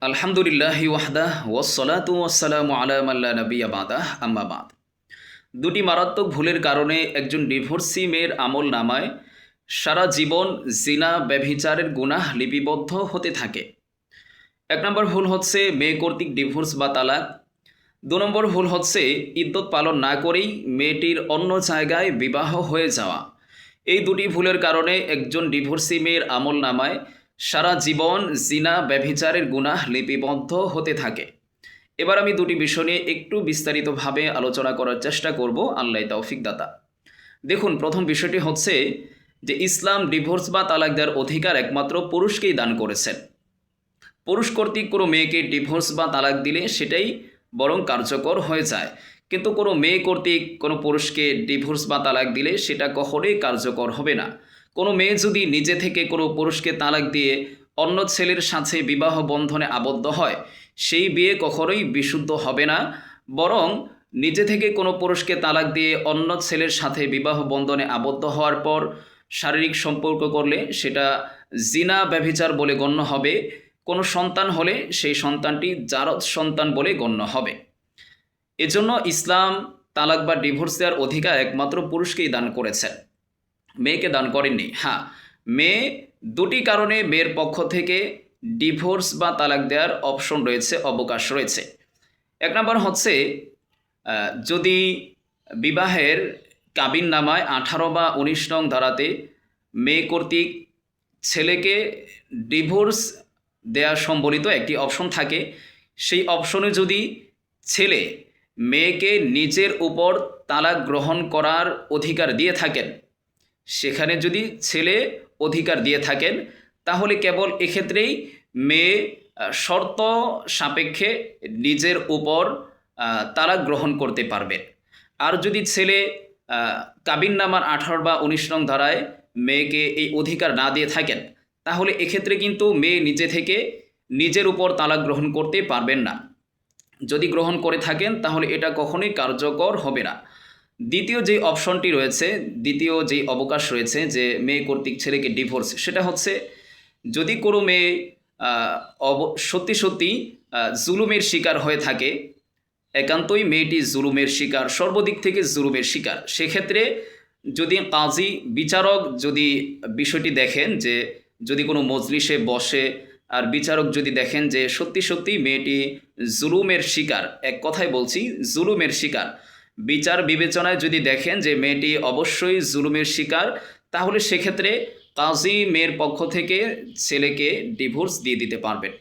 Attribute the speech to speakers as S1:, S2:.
S1: আলহামদুলিল্লাহি ওয়াহদাহ ওয়াসসালাতু ওয়াসসালামু আলা মান লা নাবিয়্যা বা'দাহ আম্মা বা'দ। দুটি মারাত্মক ভুলের কারণে একজন ডিভোর্সি মেয়ের আমলনামায় সারা জীবন জিনা ব্যভিচারের গুনাহ লিপিবদ্ধ হতে থাকে। এক নম্বর ভুল হচ্ছে মেয়ে কর্তৃক ডিভোর্স বা তালাক। দু নম্বর ভুল হচ্ছে ইদ্যত পালন না করেই মেয়েটির অন্য জায়গায় বিবাহ হয়ে যাওয়া। এই দুটি ভুলের কারণে একজন ডিভোর্সি মেয়ের আমলনামায় সারা জীবন জিনা ব্যভিচারের গুনাহ লিপিবদ্ধ হতে থাকে। এবার আমি দুটি বিষয় নিয়ে একটু বিস্তারিতভাবে আলোচনা করার চেষ্টা করব, আল্লাহ তৌফিক দাতা। দেখুন, প্রথম বিষয়টি হচ্ছে যে ইসলাম ডিভোর্স বা তালাক দেওয়ার অধিকার একমাত্র পুরুষকেই দান করেছেন। পুরুষ কর্তৃক কোনো মেয়েকে ডিভোর্স বা তালাক দিলে সেটাই বরং কার্যকর হয়ে যায়, কিন্তু কোনো মেয়ে কর্তৃক কোনো পুরুষকে ডিভোর্স বা তালাক দিলে সেটা কখনোই কার্যকর হবে না। কোনো মেয়ে যদি নিজে থেকে কোনো পুরুষকে তালাক দিয়ে অন্য ছেলের সাথে বিবাহ বন্ধনে আবদ্ধ হয়, সেই বিয়ে কখনোই বিশুদ্ধ হবে না, বরং নিজে থেকে কোনো পুরুষকে তালাক দিয়ে অন্য ছেলের সাথে বিবাহ বন্ধনে আবদ্ধ হওয়ার পর শারীরিক সম্পর্ক করলে সেটা জিনা ব্যভিচার বলে গণ্য হবে। কোনো সন্তান হলে সেই সন্তানটি জারজ সন্তান বলে গণ্য হবে। এজন্য ইসলাম তালাক বা ডিভোর্স দেওয়ার অধিকার একমাত্র পুরুষকেই দান করেছেন, মেয়েকে দান করেননি। হ্যাঁ, মেয়ে দুটি কারণে মেয়ের পক্ষ থেকে ডিভোর্স বা তালাক দেওয়ার অপশন রয়েছে, অবকাশ রয়েছে। এক নম্বর হচ্ছে যদি বিবাহের কাবিননামায় 18 বা 19 নং ধারাতে মেয়ে কর্তৃক ছেলেকে ডিভোর্স দেয়া সম্বলিত একটি অপশন থাকে, সেই অপশনে যদি ছেলে মেয়েকে নিজের উপর তালাক গ্রহণ করার অধিকার দিয়ে থাকেন, সেখানে যদি ছেলে অধিকার দিয়ে থাকেন, তাহলে কেবল এক্ষেত্রেই মেয়ে শর্ত সাপেক্ষে নিজের উপর তালাক গ্রহণ করতে পারবে। আর যদি ছেলে কাবিননামার 18 বা 19 নং ধারায় মেয়েকে এই অধিকার না দিয়ে থাকেন, তাহলে এক্ষেত্রে কিন্তু মেয়ে নিজে থেকে নিজের উপর তালাক গ্রহণ করতে পারবেন না। যদি গ্রহণ করে থাকেন তাহলে এটা কখনোই কার্যকর হবে না। দ্বিতীয় যে অপশনটি রয়েছে, দ্বিতীয় যে অবকাশ রয়েছে যে মেয়ে কর্তৃক ছেলেকে ডিভোর্স, সেটা হচ্ছে যদি কোনো মেয়ে সত্যি সত্যি জুলুমের শিকার হয়ে থাকে, একান্তই মেয়েটি জুলুমের শিকার, সর্বদিক থেকে জুলুমের শিকার, সেক্ষেত্রে যদি কাজী বিচারক যদি বিষয়টি দেখেন, যে যদি কোনো মজলিসে বসে আর বিচারক যদি দেখেন যে সত্যি সত্যি মেয়েটি জুলুমের শিকার, এক কথায় বলছি জুলুমের শিকার, বিচার বিবেচনায় যদি দেখেন যে মেয়েটি অবশ্যই জুলুমের শিকার, তাহলে সেক্ষেত্রে কাজী মেয়ের পক্ষ থেকে ছেলেকে ডিভোর্স দিয়ে দিতে পারবেন।